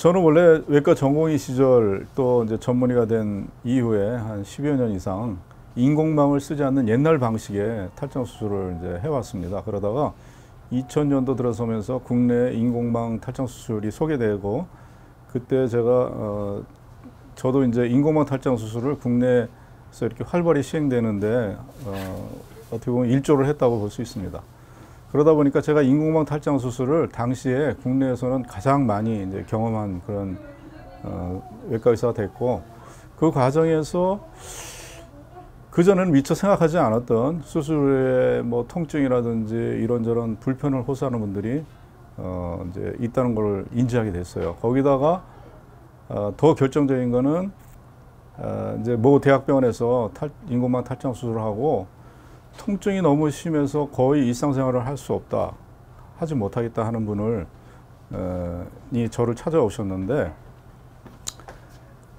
저는 원래 외과 전공의 시절 또 이제 전문의가 된 이후에 한 10여 년 이상 인공망을 쓰지 않는 옛날 방식의 탈장 수술을 이제 해왔습니다. 그러다가 2000년도 들어서면서 국내 인공망 탈장 수술이 소개되고 그때 제가 저도 이제 인공망 탈장 수술을 국내에서 이렇게 활발히 시행되는데 어떻게 보면 일조를 했다고 볼 수 있습니다. 그러다 보니까 제가 인공망 탈장 수술을 당시에 국내에서는 가장 많이 이제 경험한 그런 외과 의사가 됐고, 그 과정에서 그전에는 미처 생각하지 않았던 수술의 뭐 통증이라든지 이런저런 불편을 호소하는 분들이 이제 있다는 걸 인지하게 됐어요. 거기다가 더 결정적인 거는 이제 모 대학병원에서 인공망 탈장 수술을 하고 통증이 너무 심해서 거의 일상생활을 할 수 없다, 하지 못하겠다 하는 분을 이 저를 찾아오셨는데,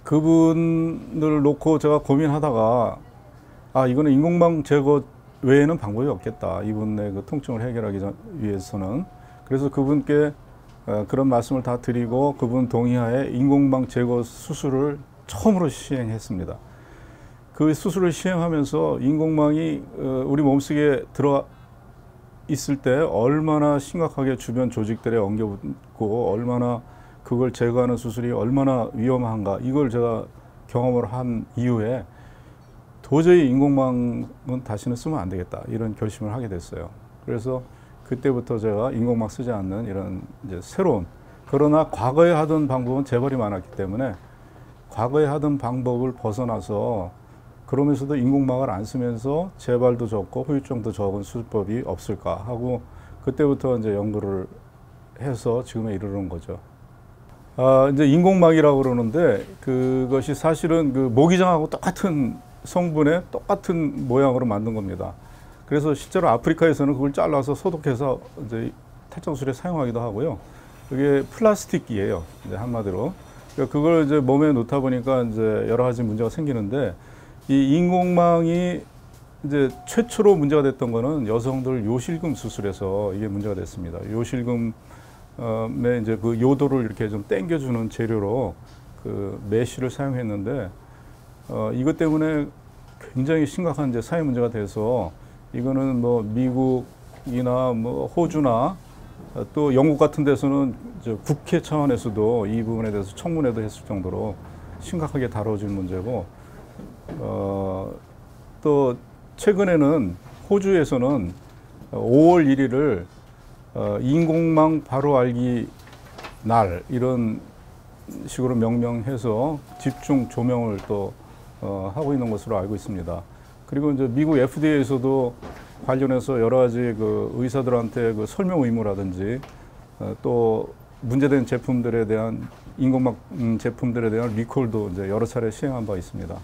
그분을 놓고 제가 고민하다가 이거는 인공망 제거 외에는 방법이 없겠다, 이분의 그 통증을 해결하기 위해서는. 그래서 그분께 그런 말씀을 다 드리고 그분 동의하에 인공망 제거 수술을 처음으로 시행했습니다. 그 수술을 시행하면서 인공망이 우리 몸속에 들어 있을 때 얼마나 심각하게 주변 조직들에 엉겨붙고 얼마나 그걸 제거하는 수술이 얼마나 위험한가, 이걸 제가 경험을 한 이후에 도저히 인공망은 다시는 쓰면 안 되겠다, 이런 결심을 하게 됐어요. 그래서 그때부터 제가 인공망 쓰지 않는 이런 이제 새로운, 그러나 과거에 하던 방법은 재벌이 많았기 때문에 과거에 하던 방법을 벗어나서, 그러면서도 인공망을 안 쓰면서 재발도 적고 후유증도 적은 수술법이 없을까 하고 그때부터 이제 연구를 해서 지금에 이르는 거죠. 이제 인공망이라고 그러는데 그것이 사실은 그 모기장하고 똑같은 성분의 똑같은 모양으로 만든 겁니다. 그래서 실제로 아프리카에서는 그걸 잘라서 소독해서 이제 탈장 수술에 사용하기도 하고요. 그게 플라스틱이에요, 이제 한마디로. 그러니까 그걸 이제 몸에 넣다 보니까 이제 여러 가지 문제가 생기는데, 이 인공망이 이제 최초로 문제가 됐던 거는 여성들 요실금 수술에서 이게 문제가 됐습니다. 요실금에 이제 그 요도를 이렇게 좀 당겨주는 재료로 그 메쉬를 사용했는데, 이것 때문에 굉장히 심각한 이제 사회 문제가 돼서, 이거는 뭐 미국이나 뭐 호주나 또 영국 같은 데서는 이제 국회 차원에서도 이 부분에 대해서 청문회도 했을 정도로 심각하게 다뤄진 문제고, 또 최근에는 호주에서는 5월 1일을 인공망 바로 알기 날, 이런 식으로 명명해서 집중 조명을 또 하고 있는 것으로 알고 있습니다. 그리고 이제 미국 FDA에서도 관련해서 여러 가지 그 의사들한테 그 설명 의무라든지 또 문제된 제품들에 대한 인공망 제품들에 대한 리콜도 이제 여러 차례 시행한 바 있습니다.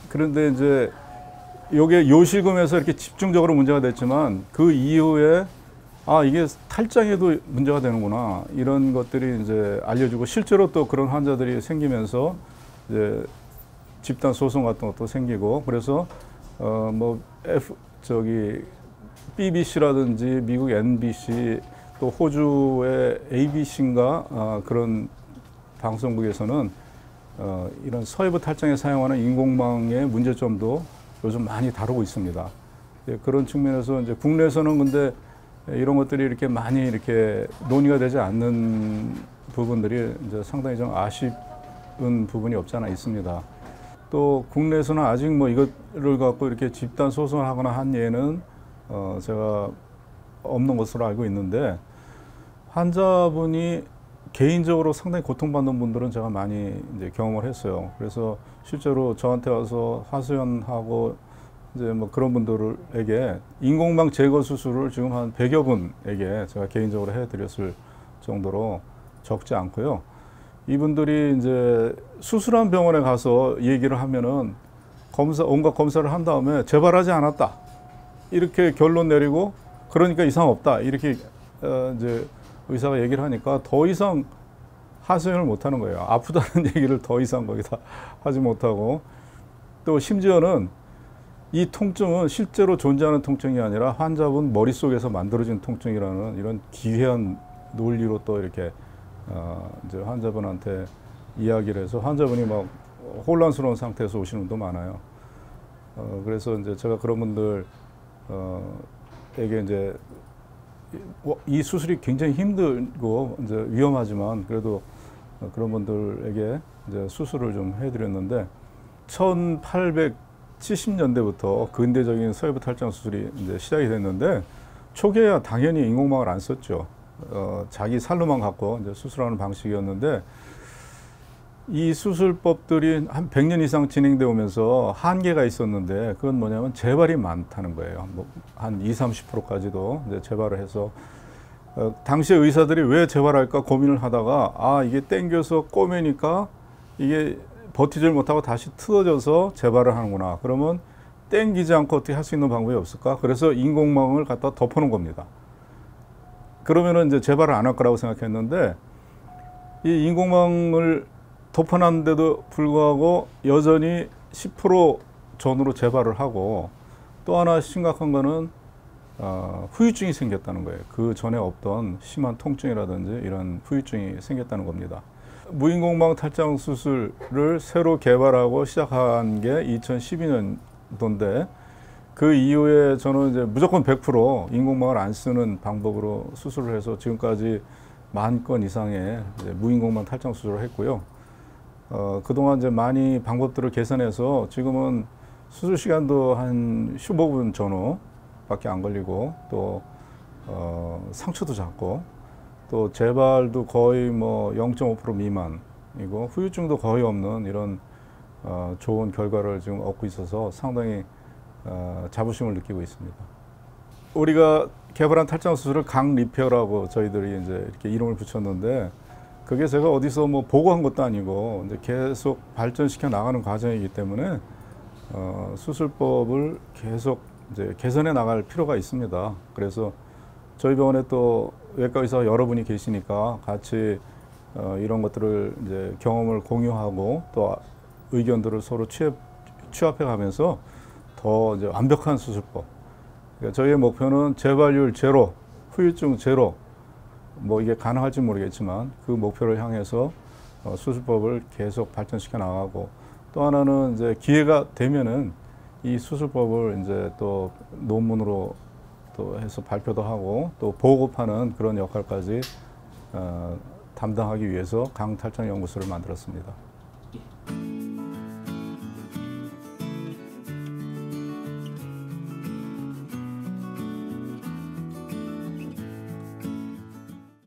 그런데 이제 요게 요실금에서 이렇게 집중적으로 문제가 됐지만 그 이후에 이게 탈장에도 문제가 되는구나, 이런 것들이 이제 알려지고 실제로 또 그런 환자들이 생기면서 이제 집단 소송 같은 것도 생기고, 그래서 뭐 BBC라든지 미국 NBC 또 호주의 ABC인가 그런 방송국에서는 이런 서해부 탈장에 사용하는 인공망의 문제점도 요즘 많이 다루고 있습니다. 그런 측면에서 이제 국내에서는 근데 이런 것들이 이렇게 많이 이렇게 논의가 되지 않는 부분들이 이제 상당히 좀 아쉬운 부분이 없지 않아 있습니다. 또 국내에서는 아직 뭐 이거를 갖고 이렇게 집단 소송을 하거나 한 예는 제가 없는 것으로 알고 있는데, 환자분이 개인적으로 상당히 고통받는 분들은 제가 많이 이제 경험을 했어요. 그래서 실제로 저한테 와서 하소연하고 이제 뭐 그런 분들에게 인공망 제거 수술을 지금 한 100여 분에게 제가 개인적으로 해드렸을 정도로 적지 않고요. 이분들이 이제 수술한 병원에 가서 얘기를 하면은 온갖 검사를 한 다음에 재발하지 않았다, 이렇게 결론 내리고, 그러니까 이상 없다, 이렇게 이제 의사가 얘기를 하니까 더 이상 하소연을 못 하는 거예요. 아프다는 얘기를 더 이상 거기다 하지 못하고, 또 심지어는 이 통증은 실제로 존재하는 통증이 아니라 환자분 머릿속에서 만들어진 통증이라는 이런 기괴한 논리로 또 이렇게 이제 환자분한테 이야기를 해서 환자분이 막 혼란스러운 상태에서 오시는 분도 많아요. 그래서 이제 제가 그런 분들에게 이제 이 수술이 굉장히 힘들고 이제 위험하지만 그래도 그런 분들에게 이제 수술을 좀 해드렸는데 1870년대부터 근대적인 서해부 탈장 수술이 이제 시작이 됐는데 초기에야 당연히 인공망을 안 썼죠. 자기 살로만 갖고 이제 수술하는 방식이었는데 이 수술법들이 한 100년 이상 진행되어 오면서 한계가 있었는데 그건 뭐냐면 재발이 많다는 거예요. 뭐 한 20-30%까지도 이제 재발을 해서 당시에 의사들이 왜 재발할까 고민을 하다가 이게 땡겨서 꼬매니까 이게 버티질 못하고 다시 틀어져서 재발을 하는구나. 그러면 땡기지 않고 어떻게 할 수 있는 방법이 없을까? 그래서 인공망을 갖다 덮어놓은 겁니다. 그러면은 이제 재발을 안 할 거라고 생각했는데 이 인공망을 덮어놨는데도 불구하고 여전히 10% 전후로 재발을 하고 또 하나 심각한 거는 후유증이 생겼다는 거예요. 그 전에 없던 심한 통증이라든지 이런 후유증이 생겼다는 겁니다. 무인공망 탈장 수술을 새로 개발하고 시작한 게 2012년도인데 그 이후에 저는 이제 무조건 100% 인공망을 안 쓰는 방법으로 수술을 해서 지금까지 10,000건 이상의 이제 무인공망 탈장 수술을 했고요. 그동안 이제 많이 방법들을 개선해서 지금은 수술 시간도 한 15분 전후밖에 안 걸리고 또 상처도 작고 또 재발도 거의 뭐 0.5% 미만이고 후유증도 거의 없는 이런 좋은 결과를 지금 얻고 있어서 상당히 자부심을 느끼고 있습니다. 우리가 개발한 탈장 수술을 강 리페어라고 저희들이 이제 이렇게 이름을 붙였는데 그게 제가 어디서 뭐 보고 한 것도 아니고 이제 계속 발전시켜 나가는 과정이기 때문에 수술법을 계속 이제 개선해 나갈 필요가 있습니다. 그래서 저희 병원에 또 외과 의사 여러분이 계시니까 같이 이런 것들을 이제 경험을 공유하고 또 의견들을 서로 취합해 가면서 더 이제 완벽한 수술법. 그러니까 저희의 목표는 재발률 제로, 후유증 제로. 뭐 이게 가능할지 모르겠지만 그 목표를 향해서 수술법을 계속 발전시켜 나가고 또 하나는 이제 기회가 되면은 이 수술법을 이제 또 논문으로 또 해서 발표도 하고 또 보급하는 그런 역할까지 담당하기 위해서 강탈장 연구소를 만들었습니다.